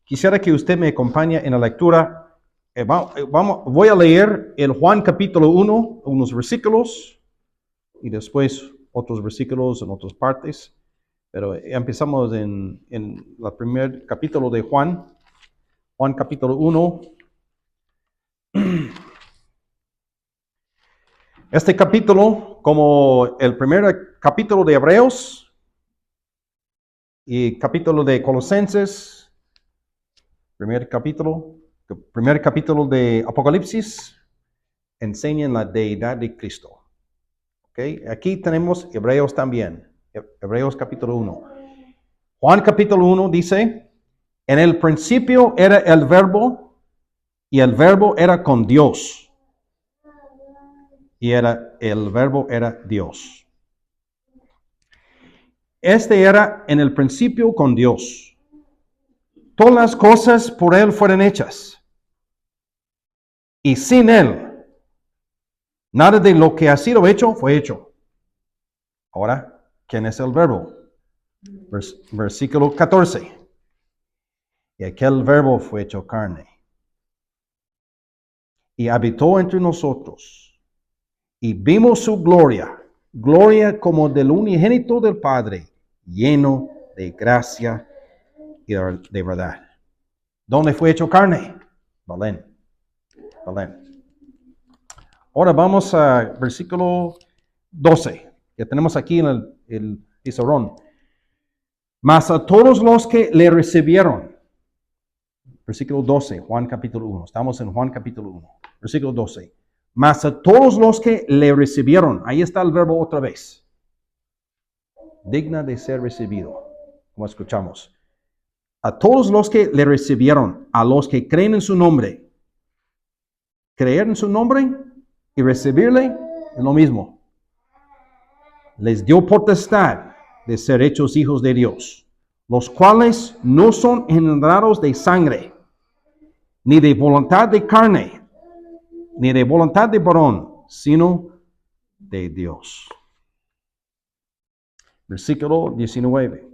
quisiera que usted me acompañe en la lectura. Voy a leer el Juan capítulo 1, unos versículos, y después otros versículos en otras partes. Pero empezamos en el primer capítulo de Juan. Juan capítulo 1. Este capítulo, como el primer capítulo de Hebreos y capítulo de Colosenses, primer capítulo de Apocalipsis, enseñan la deidad de Cristo. ¿Okay? Aquí tenemos Hebreos también, Hebreos capítulo 1. Juan capítulo 1 dice, en el principio era el verbo, y el verbo era con Dios. Y el verbo era Dios. Este era en el principio con Dios. Todas las cosas por Él fueron hechas. Y sin Él, nada de lo que ha sido hecho fue hecho. Ahora, ¿quién es el verbo? Versículo 14. Y aquel verbo fue hecho carne. Y habitó entre nosotros. Y vimos su gloria, gloria como del unigénito del Padre, lleno de gracia y de verdad. ¿Dónde fue hecho carne? Belén. Ahora vamos a versículo 12, que tenemos aquí en el pizarrón. Mas a todos los que le recibieron, versículo 12, Juan capítulo 1, estamos en Juan capítulo 1, versículo 12. Mas a todos los que le recibieron, ahí está el verbo otra vez, digna de ser recibido, como escuchamos. A todos los que le recibieron, a los que creen en su nombre, creer en su nombre y recibirle es lo mismo. Les dio potestad de ser hechos hijos de Dios, los cuales no son engendrados de sangre, ni de voluntad de carne, ni de voluntad de varón, sino de Dios. Versículo 29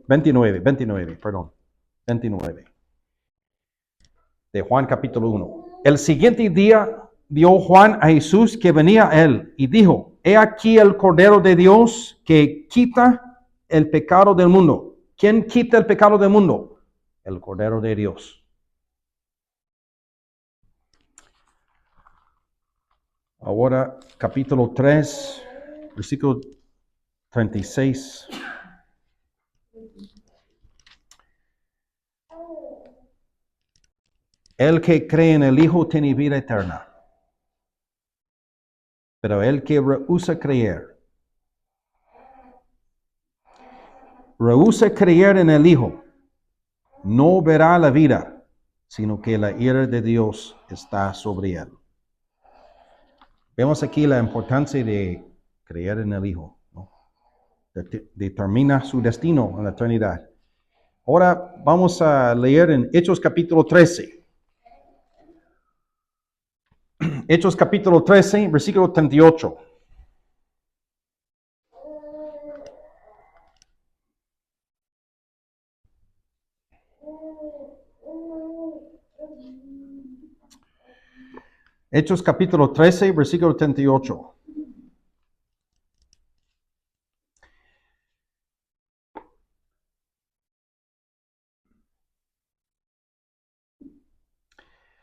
de Juan capítulo 1. El siguiente día vio Juan a Jesús que venía a él y dijo, he aquí el Cordero de Dios que quita el pecado del mundo. ¿Quién quita el pecado del mundo? El Cordero de Dios. Ahora capítulo 3, versículo 36. El que cree en el Hijo tiene vida eterna. Pero el que rehúsa creer en el Hijo, no verá la vida, sino que la ira de Dios está sobre él. Vemos aquí la importancia de creer en el Hijo, ¿no? Determina su destino en la eternidad. Ahora vamos a leer en Hechos capítulo 13. Hechos capítulo 13, versículo 38. Hechos capítulo 13, versículo 38.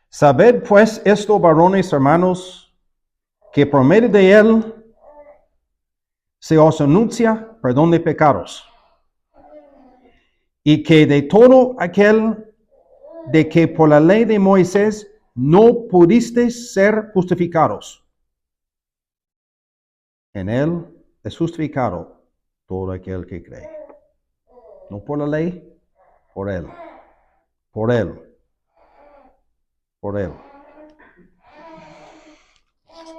Sabed pues esto, varones hermanos, que por medio de él se os anuncia perdón de pecados, y que de todo aquel de que por la ley de Moisés no pudisteis ser justificados, en él es justificado todo aquel que cree. No por la ley, por él. Por él. Por él.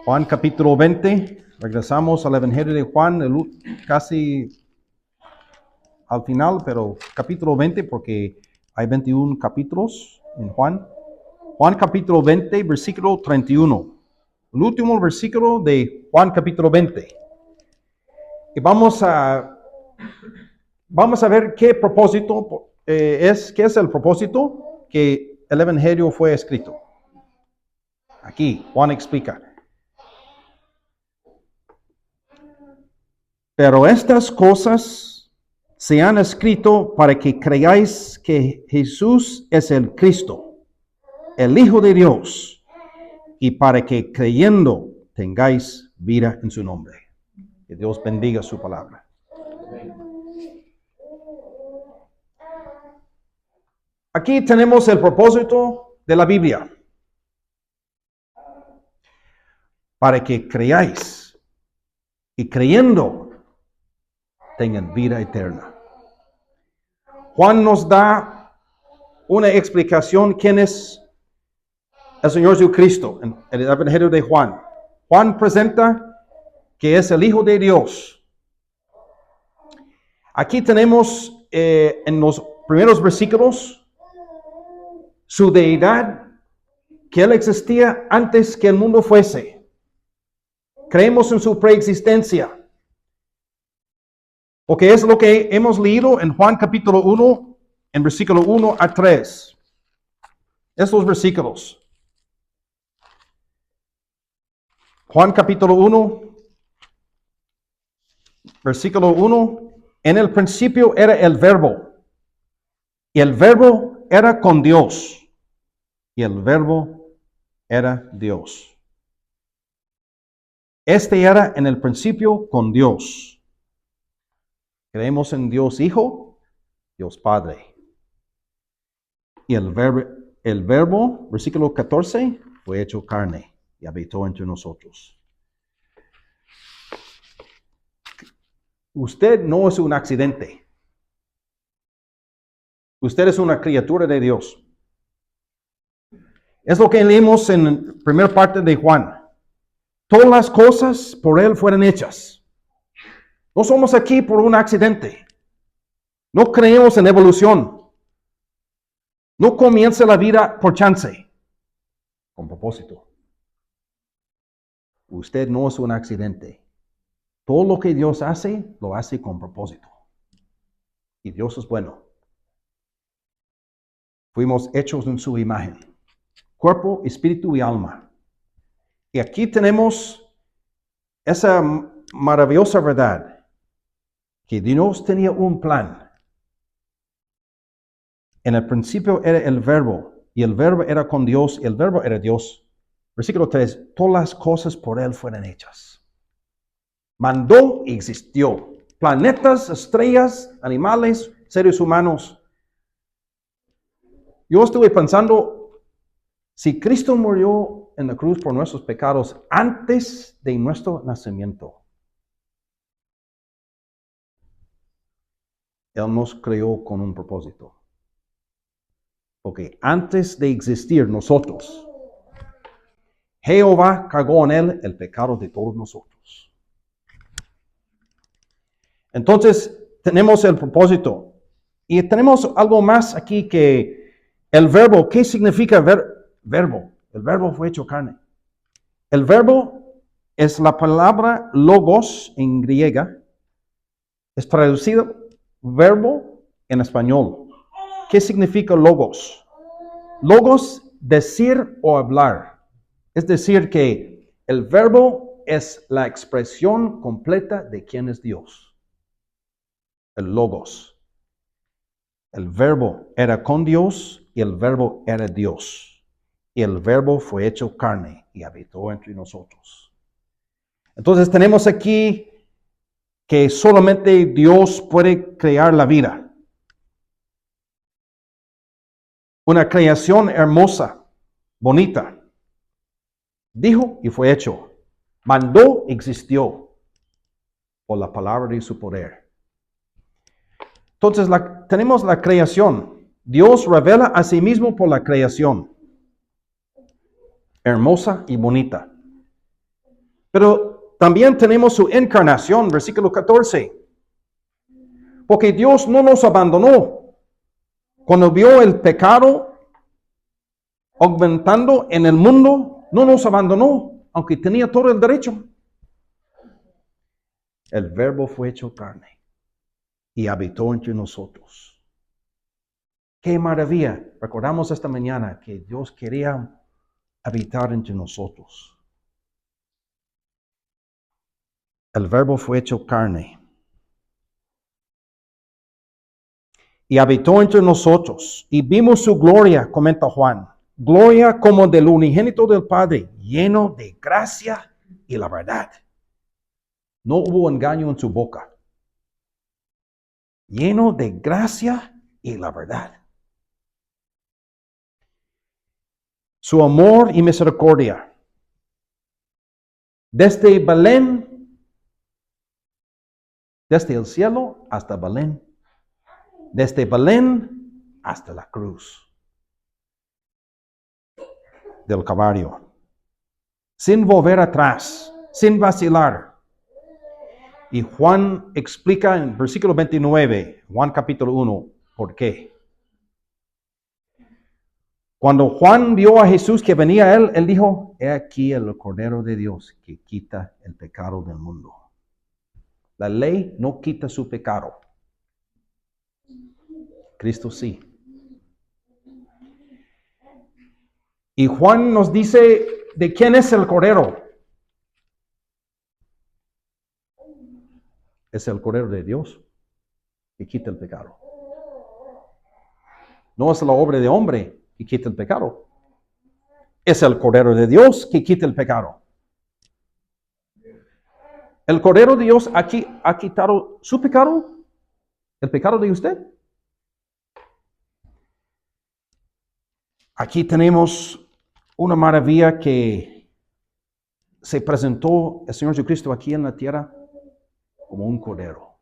Juan capítulo 20. Regresamos al Evangelio de Juan, casi al final, pero capítulo 20, porque hay 21 capítulos en Juan. Juan capítulo 20, versículo 31. El último versículo de Juan capítulo 20. Y vamos a ver qué propósito qué es el propósito. que el Evangelio fue escrito. Aquí, Juan explica. Pero estas cosas se han escrito para que creáis que Jesús es el Cristo, el Hijo de Dios, y para que creyendo tengáis vida en su nombre. Que Dios bendiga su palabra. Aquí tenemos el propósito de la Biblia. Para que creáis y creyendo tengan vida eterna. Juan nos da una explicación quién es el Señor Jesucristo en el Evangelio de Juan. Juan presenta que es el Hijo de Dios. Aquí tenemos en los primeros versículos su deidad, que Él existía antes que el mundo fuese. Creemos en su preexistencia. Porque es lo que hemos leído en Juan capítulo 1, en versículo 1 a 3. Estos versículos. Juan capítulo 1, versículo 1. En el principio era el Verbo, y el Verbo era con Dios, y el Verbo era Dios. Este era en el principio con Dios. Creemos en Dios Hijo, Dios Padre. Y el verbo, versículo 14, fue hecho carne y habitó entre nosotros. Usted no es un accidente. Usted es una criatura de Dios. Es lo que leímos en la primera parte de Juan. Todas las cosas por Él fueron hechas. No somos aquí por un accidente. No creemos en evolución. No comienza la vida por chance. Con propósito. Usted no es un accidente. Todo lo que Dios hace, lo hace con propósito. Y Dios es bueno. Fuimos hechos en su imagen. Cuerpo, espíritu y alma. Y aquí tenemos esa maravillosa verdad. Que Dios tenía un plan. En el principio era el Verbo. Y el Verbo era con Dios. Y el Verbo era Dios. Versículo 3. Todas las cosas por Él fueron hechas. Mandó y existió. Planetas, estrellas, animales, seres humanos. Yo estuve pensando, si Cristo murió en la cruz por nuestros pecados antes de nuestro nacimiento, Él nos creó con un propósito. Porque antes de existir nosotros, Jehová cargó en Él el pecado de todos nosotros. Entonces, tenemos el propósito. Y tenemos algo más aquí que el verbo. ¿Qué significa verbo? El verbo fue hecho carne. El verbo es la palabra logos en griega. Es traducido verbo en español. ¿Qué significa logos? Logos, decir o hablar. Es decir, que el verbo es la expresión completa de quién es Dios. El logos. El verbo era con Dios y el verbo era Dios. Y el verbo fue hecho carne y habitó entre nosotros. Entonces tenemos aquí que solamente Dios puede crear la vida. Una creación hermosa, bonita. Dijo y fue hecho. Mandó, existió por la palabra de su poder. Entonces tenemos la creación. Dios revela a sí mismo por la creación. Hermosa y bonita. Pero también tenemos su encarnación, versículo 14. Porque Dios no nos abandonó. Cuando vio el pecado aumentando en el mundo, no nos abandonó, aunque tenía todo el derecho. El verbo fue hecho carne y habitó entre nosotros. Qué maravilla. Recordamos esta mañana que Dios quería habitar entre nosotros. El Verbo fue hecho carne y habitó entre nosotros, y vimos su gloria, comenta Juan, gloria como del unigénito del Padre, lleno de gracia y la verdad. No hubo engaño en su boca. Lleno de gracia y la verdad. Su amor y misericordia. Desde Belén, desde el cielo hasta Belén. Desde Belén hasta la cruz del Calvario. Sin volver atrás, sin vacilar. Y Juan explica en versículo 29, Juan capítulo 1, ¿por qué? Cuando Juan vio a Jesús que venía a él dijo, he aquí el Cordero de Dios que quita el pecado del mundo. La ley no quita su pecado. Cristo sí. Y Juan nos dice, ¿de quién es el Cordero? Es el Cordero de Dios que quita el pecado. No es la obra de hombre que quita el pecado. Es el Cordero de Dios que quita el pecado. ¿El Cordero de Dios aquí ha quitado su pecado? ¿El pecado de usted? Aquí tenemos una maravilla que se presentó el Señor Jesucristo aquí en la tierra como un cordero,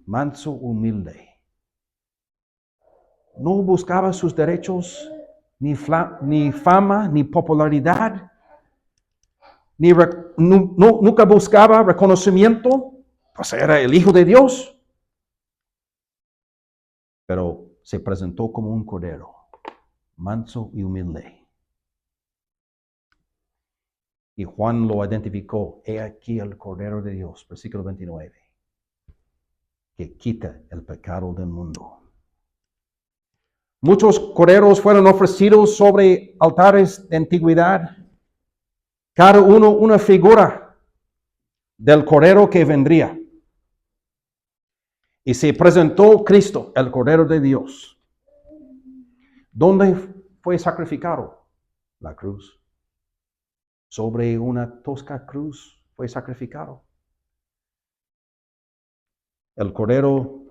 manso, humilde. No buscaba sus derechos, ni fama, ni popularidad, nunca buscaba reconocimiento, pues era el Hijo de Dios. Pero se presentó como un cordero, manso y humilde. Y Juan lo identificó, he aquí el Cordero de Dios, versículo 29, que quita el pecado del mundo. Muchos corderos fueron ofrecidos sobre altares de antigüedad, cada uno una figura del Cordero que vendría. Y se presentó Cristo, el Cordero de Dios. ¿Dónde fue sacrificado? La cruz. Sobre una tosca cruz fue sacrificado. El Cordero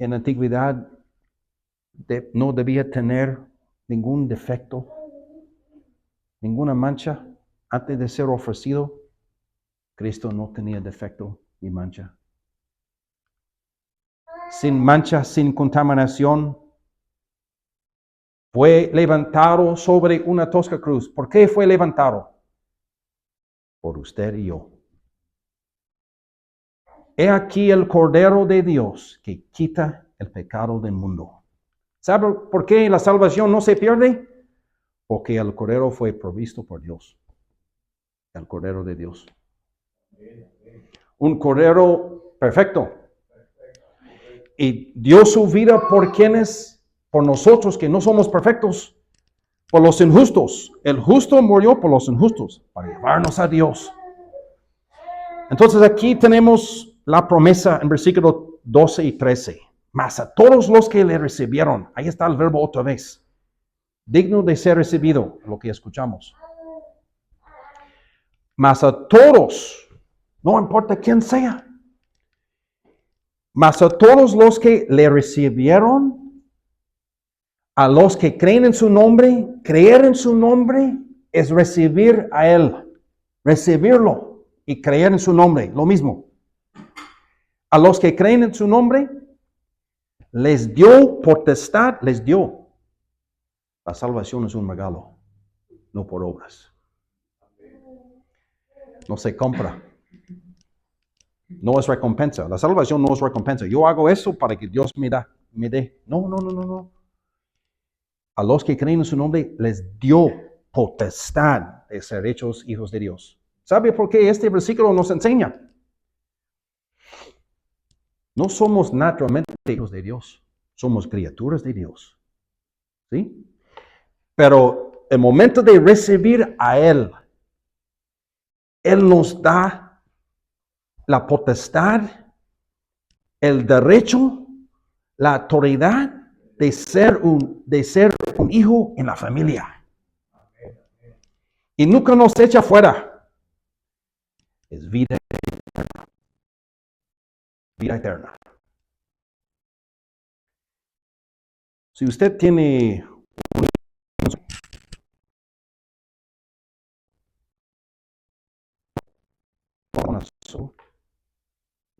en la antigüedad no debía tener ningún defecto, ninguna mancha. Antes de ser ofrecido, Cristo no tenía defecto ni mancha. Sin mancha, sin contaminación, fue levantado sobre una tosca cruz. ¿Por qué fue levantado? Por usted y yo. He aquí el Cordero de Dios que quita el pecado del mundo. ¿Sabe por qué la salvación no se pierde? Porque el Cordero fue provisto por Dios. El Cordero de Dios. Un Cordero perfecto. Y dio su vida por quienes, por nosotros que no somos perfectos, por los injustos. El justo murió por los injustos, para llevarnos a Dios. Entonces aquí tenemos la promesa en versículos 12 y 13. Mas a todos los que le recibieron, ahí está el verbo otra vez, digno de ser recibido, lo que escuchamos. Mas a todos, no importa quién sea, mas a todos los que le recibieron, a los que creen en su nombre, creer en su nombre es recibir a Él, recibirlo y creer en su nombre, lo mismo. A los que creen en su nombre, les dio potestad, les dio. La salvación es un regalo, no por obras. No se compra. No es recompensa. La salvación no es recompensa. Yo hago eso para que Dios me dé. No. A los que creen en su nombre les dio potestad de ser hechos hijos de Dios. ¿Sabe por qué este versículo nos enseña? No somos naturalmente hijos de Dios. Somos criaturas de Dios. ¿Sí? Pero el momento de recibir a Él nos da la potestad, el derecho, la autoridad de ser un hijo en la familia. Y nunca nos echa fuera. Es vida eterna. Vida eterna. Si usted tiene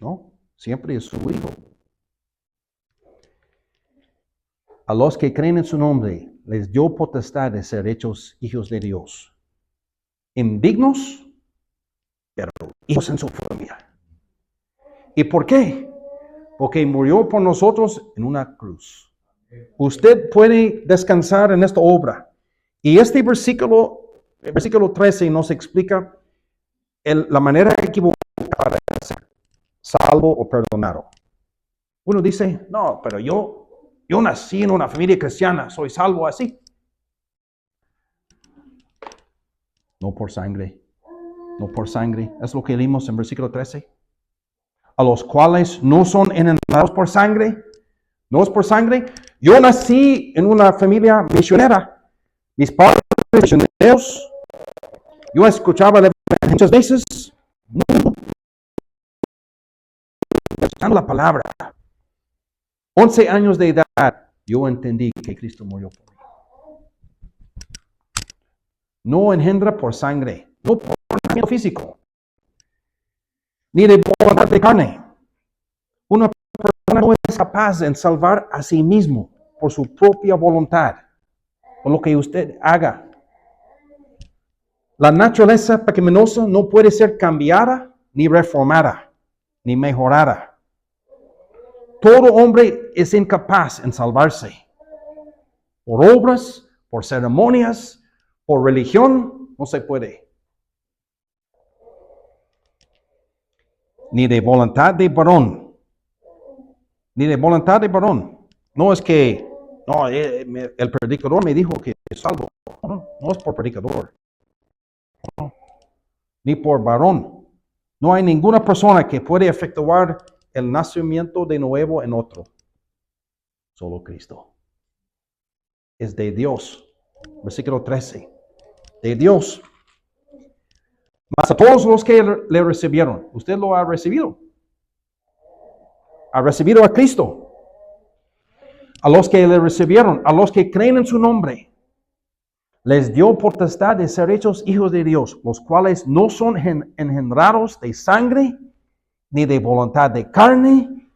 ¿no? Siempre es su hijo. A los que creen en su nombre, les dio potestad de ser hechos hijos de Dios. Indignos, pero hijos en su familia. ¿Y por qué? Porque murió por nosotros en una cruz. Usted puede descansar en esta obra. Y este versículo, el versículo 13, nos explica la manera equivocada de ser salvo o perdonado. Uno dice, no, pero yo nací en una familia cristiana, soy salvo así. No por sangre, no por sangre. Es lo que leímos en versículo 13. A los cuales no son engendrados por sangre. No es por sangre. Yo nací en una familia misionera. Mis padres misioneros. Yo escuchaba muchas veces. Escuchando la palabra. 11 años de edad, yo entendí que Cristo murió por mí. No engendra por sangre, no por nacimiento físico, ni de voluntad de carne. Una persona no es capaz de salvar a sí mismo por su propia voluntad, por lo que usted haga. La naturaleza pecaminosa no puede ser cambiada, ni reformada, ni mejorada. Todo hombre es incapaz en salvarse. Por obras, por ceremonias, por religión, no se puede. Ni de voluntad de varón. Ni de voluntad de varón. No es que el predicador me dijo que es salvo. No es por predicador. No. Ni por varón. No hay ninguna persona que puede efectuar el nacimiento de nuevo en otro. Solo Cristo. Es de Dios. Versículo 13. De Dios. Mas a todos los que le recibieron. Usted lo ha recibido. Ha recibido a Cristo. A los que le recibieron, a los que creen en su nombre, les dio potestad de ser hechos hijos de Dios, los cuales no son engendrados de sangre, ni de voluntad de carne,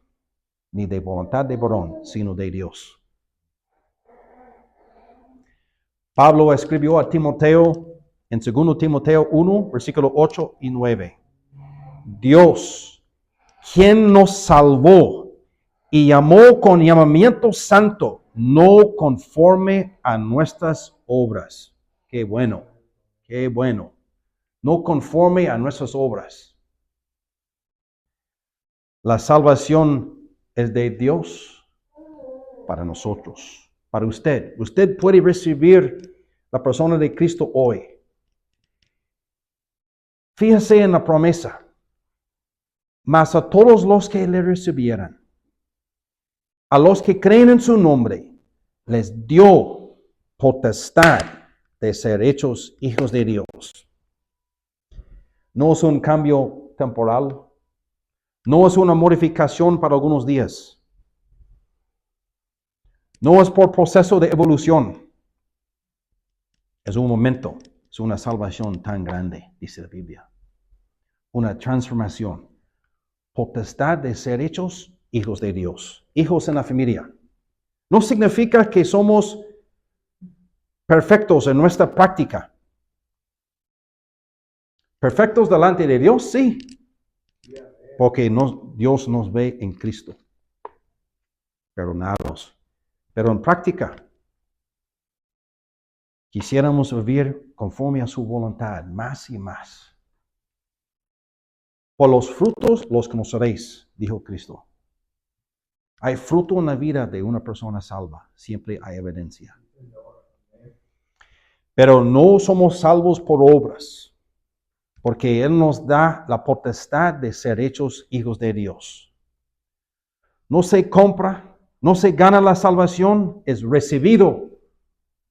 ni de voluntad de varón, sino de Dios. Pablo escribió a Timoteo en 2 Timoteo 1, versículo 8 y 9. Dios, quien nos salvó y llamó con llamamiento santo, no conforme a nuestras obras. Qué bueno, qué bueno. No conforme a nuestras obras. La salvación es de Dios para nosotros, para usted. Usted puede recibir la persona de Cristo hoy. Fíjese en la promesa. Mas a todos los que le recibieran, a los que creen en su nombre, les dio potestad de ser hechos hijos de Dios. No es un cambio temporal. No es una modificación para algunos días. No es por proceso de evolución. Es un momento. Es una salvación tan grande, dice la Biblia. Una transformación. Potestad de ser hechos hijos de Dios. Hijos en la familia. No significa que somos perfectos en nuestra práctica. Perfectos delante de Dios, sí. Porque Dios nos ve en Cristo. Perdonados. Pero en práctica, quisiéramos vivir conforme a su voluntad, más y más. Por los frutos los conoceréis, dijo Cristo. Hay fruto en la vida de una persona salva. Siempre hay evidencia. Pero no somos salvos por obras, porque Él nos da la potestad de ser hechos hijos de Dios. No se compra, no se gana la salvación, es recibido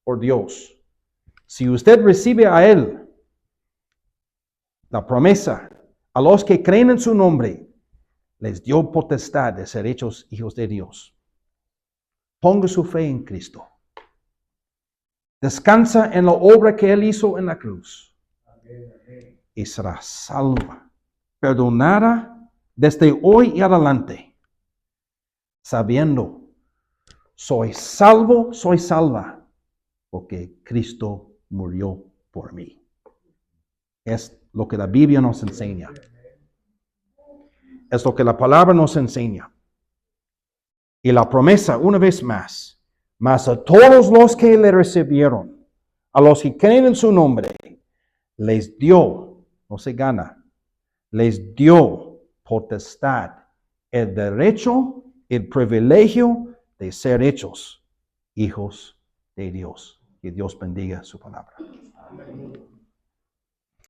por Dios. Si usted recibe a Él, la promesa, a los que creen en su nombre, les dio potestad de ser hechos hijos de Dios. Ponga su fe en Cristo. Descansa en la obra que Él hizo en la cruz. Y será salva, perdonada desde hoy y adelante, sabiendo, soy salvo, soy salva, porque Cristo murió por mí. Es lo que la Biblia nos enseña. Es lo que la palabra nos enseña. Y la promesa, una vez más, mas a todos los que le recibieron, a los que creen en su nombre, les dio, no se gana, les dio potestad, el derecho, el privilegio de ser hechos hijos de Dios. Que Dios bendiga su palabra. Amén.